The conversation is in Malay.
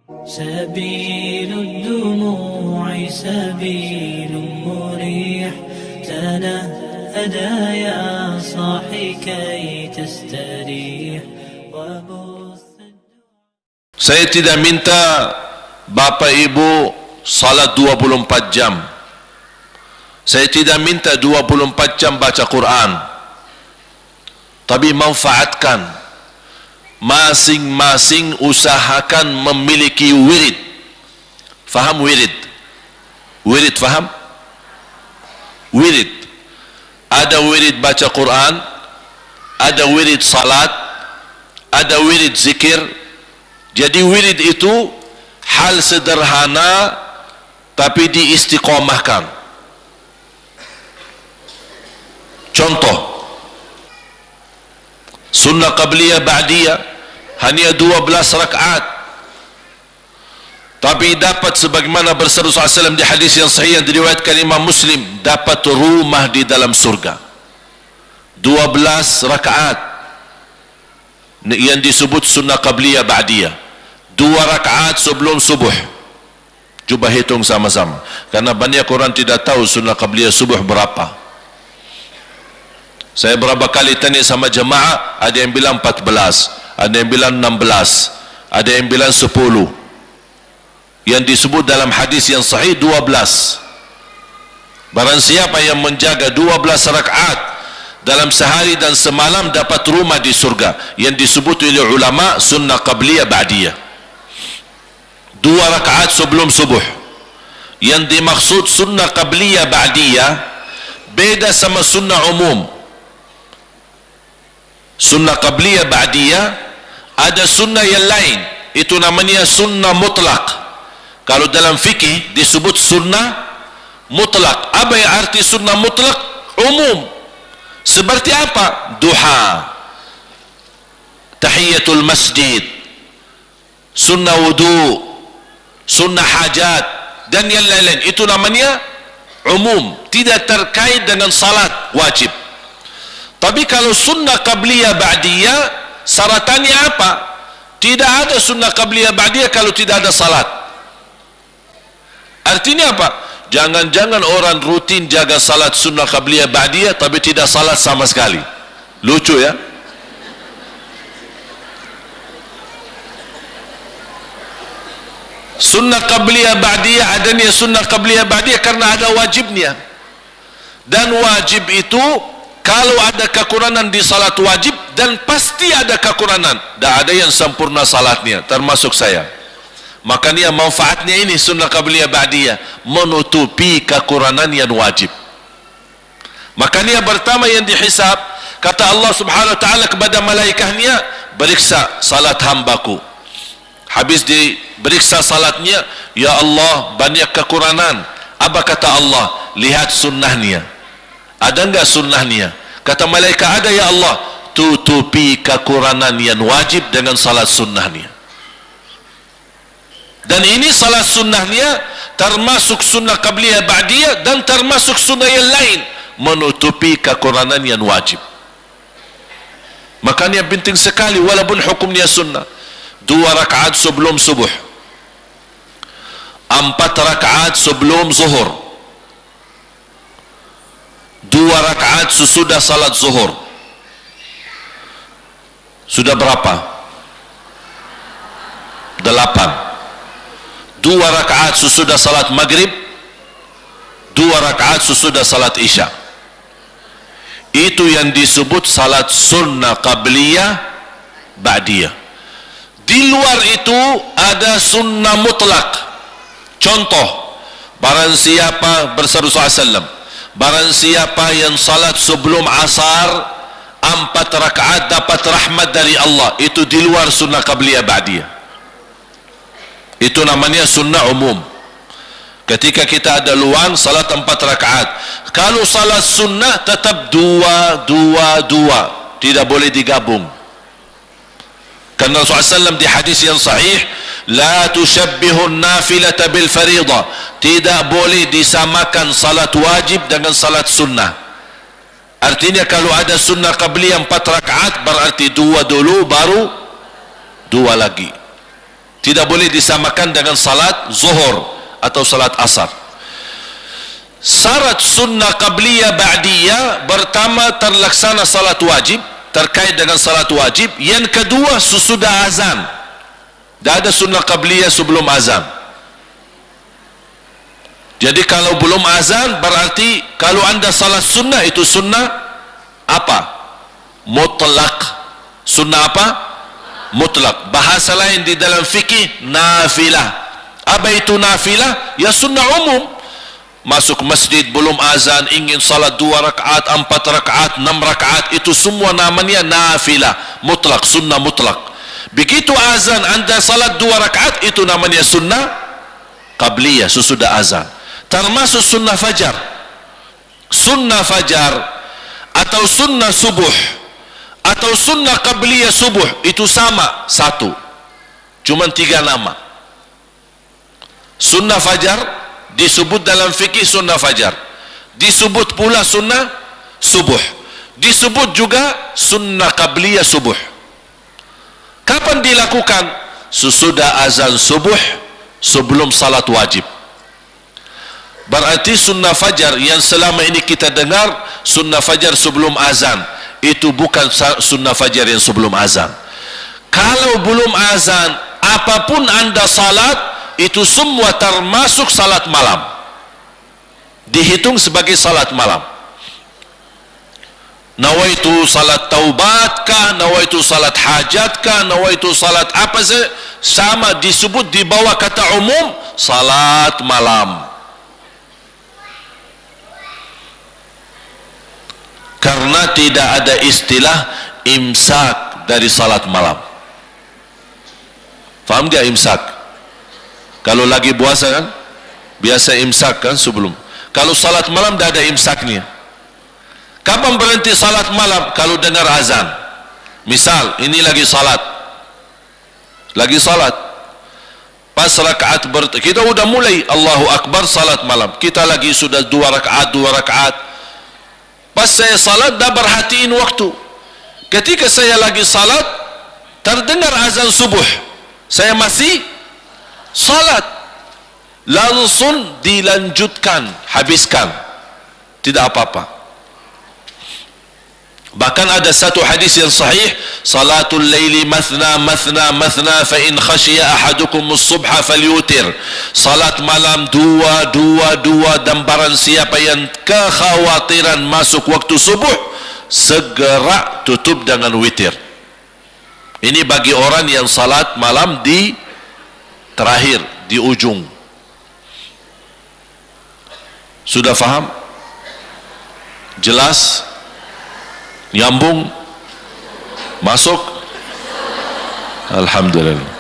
سبيل الدموع سبيل مريح تنهدى يا صاحي كي تستريح وبث. Saya tidak minta Bapak Ibu salat 24 jam. Saya tidak minta 24 jam baca Quran. Tapi manfaatkan, masing-masing usahakan memiliki wirid. Faham wirid? Wirid faham? Wirid. Ada wirid baca Quran, ada wirid salat, ada wirid zikir. Jadi wirid itu hal sederhana tapi diistiqomahkan. Contoh, sunnah qabliyah ba'diyah hanya 12 rakaat, tapi dapat sebagaimana bersabda SAW di hadis yang sahih yang diriwayatkan Imam Muslim, dapat rumah di dalam surga. 12 rakaat yang disebut sunnah qabliyah ba'diyah, 2 rakaat sebelum subuh. Cuba hitung sama-sama, karena banyak orang tidak tahu sunnah qabliyah subuh berapa. Saya berapa kali tanya sama jemaah, ada yang bilang 14, ada yang bilang 16, ada yang bilang 10. Yang disebut dalam hadis yang sahih 12. Barang siapa yang menjaga 12 rakaat dalam sehari dan semalam dapat rumah di surga, yang disebut oleh ulama sunnah qabliyah ba'diyah. 2 rakaat sebelum subuh. Yang dimaksud sunnah qabliyah ba'diyah beda sama sunnah umum. Sunnah qabliyah ba'diyah ada sunnah yang lain, itu namanya sunnah mutlak. Kalau dalam fikih disebut sunnah mutlak. Apa yang arti sunnah mutlak? Umum. Seperti apa? Duha, tahiyatul masjid, sunnah wudu, sunnah hajat dan yang lain-lain. Itu namanya umum, tidak terkait dengan salat wajib. Tapi kalau sunnah qabliyah ba'diyah, syaratannya apa? Tidak ada sunnah qabliyah ba'diyah kalau tidak ada salat. Artinya apa? Jangan-jangan orang rutin jaga salat sunnah qabliyah ba'diyah tapi tidak salat sama sekali. Lucu ya? Sunnah qabliyah ba'diyah, adanya sunnah qabliyah ba'diyah karena ada wajibnya. Dan wajib itu kalau ada kekurangan di salat wajib, dan pasti ada kekurangan, tidak ada yang sempurna salatnya, termasuk saya. Makanya manfaatnya ini sunnah qabliyah ba'diyah, menutupi kekurangan yang wajib. Makanya pertama yang dihisab, kata Allah subhanahu wa ta'ala kepada malaikatnya, periksa salat hambaku. Habis diperiksa salatnya, ya Allah banyak kekurangan. Apa kata Allah? Lihat sunnahnya. Ada enggak sunnahnya? Kata malaikat, ada ya Allah. Tutupi kekurangan yang wajib dengan salat sunnahnya. Dan ini salat sunnahnya termasuk sunnah qabliyah ba'diyah dan termasuk sunnah yang lain, menutupi kekurangan yang wajib. Makanya penting sekali walaupun hukumnya sunnah. 2 rakaat sebelum subuh, 4 rakaat sebelum zuhur, 2 rakaat sesudah salat zuhur. Sudah berapa? 8. 2 rakaat sesudah salat maghrib, 2 rakaat sesudah salat isya. Itu yang disebut salat sunnah qabliyah ba'diyah. Di luar itu ada sunnah mutlak. Contoh, barang siapa bersabda SAW, barang siapa yang salat sebelum asar 4 rakaat dapat rahmat dari Allah, itu di luar sunnah qabliyah ba'diyah. Itu namanya sunnah umum. Ketika kita ada luang salat 4 rakaat. Kalau salat sunnah tetap 2, tidak boleh digabung. Karena Rasulullah SAW di hadis yang sahih, la tushabbihun nafilata bil faridah, tidak boleh disamakan salat wajib dengan salat sunnah. Artinya kalau ada sunnah qabliyah 4 rakaat berarti 2 dulu baru 2 lagi. Tidak boleh disamakan dengan salat zuhur atau salat asar. Syarat sunnah qabliyah ba'diyah, pertama terlaksana salat wajib, terkait dengan salat wajib. Yang kedua sesudah azan. Tidak ada sunnah qabliyah sebelum azan. Jadi kalau belum azan, berarti kalau anda salat sunnah, itu sunnah apa? Mutlak. Sunnah apa? Mutlak. Bahasa lain di dalam fikih, nafilah. Apa itu nafilah? Ya sunnah umum. Masuk masjid belum azan, ingin salat 2 rakaat, 4 rakaat, 6 rakaat, itu semua namanya nafilah mutlak, sunnah mutlak. Begitu azan anda salat 2 rakaat, itu namanya sunnah qabliyah, sesudah azan. Termasuk sunnah fajar. Sunnah fajar atau sunnah subuh atau sunnah qabliyah subuh, itu sama, satu, cuma 3 nama. Sunnah fajar disebut dalam fikih sunnah fajar, disebut pula sunnah subuh, disebut juga sunnah qabliyah subuh. Kapan dilakukan? Sesudah azan subuh, sebelum salat wajib. Berarti sunnah fajar yang selama ini kita dengar, sunnah fajar sebelum azan, itu bukan sunnah fajar yang sebelum azan. Kalau belum azan, apapun anda salat, itu semua termasuk salat malam, dihitung sebagai salat malam. Nawaitu salat taubat kah, nawaitu salat hajat kah, nawaitu salat apa saja, sama, disebut di bawah kata umum salat malam. Karena tidak ada istilah imsak dari salat malam. Faham dia imsak? Kalau lagi puasa kan biasa imsak kan sebelum. Kalau salat malam tidak ada imsaknya. Kapan berhenti salat malam? Kalau dengar azan. Misal ini lagi salat, pas rakaat kita udah mulai Allahu Akbar salat malam, kita lagi sudah 2 rakaat. Pas saya salat dah perhatiin waktu. Ketika saya lagi salat terdengar azan subuh, saya masih salat, langsung dilanjutkan, habiskan, tidak apa-apa. Bahkan ada satu hadis yang sahih, salatul laili mathna mathna mathna fa in khashiya ahadukum as-subha falyutir. Salat malam 2 dan barang siapa yang kekhawatiran masuk waktu subuh, segera tutup dengan witir. Ini bagi orang yang salat malam di terakhir, di ujung. Sudah faham? Jelas? Nyambung? Masuk? Alhamdulillah.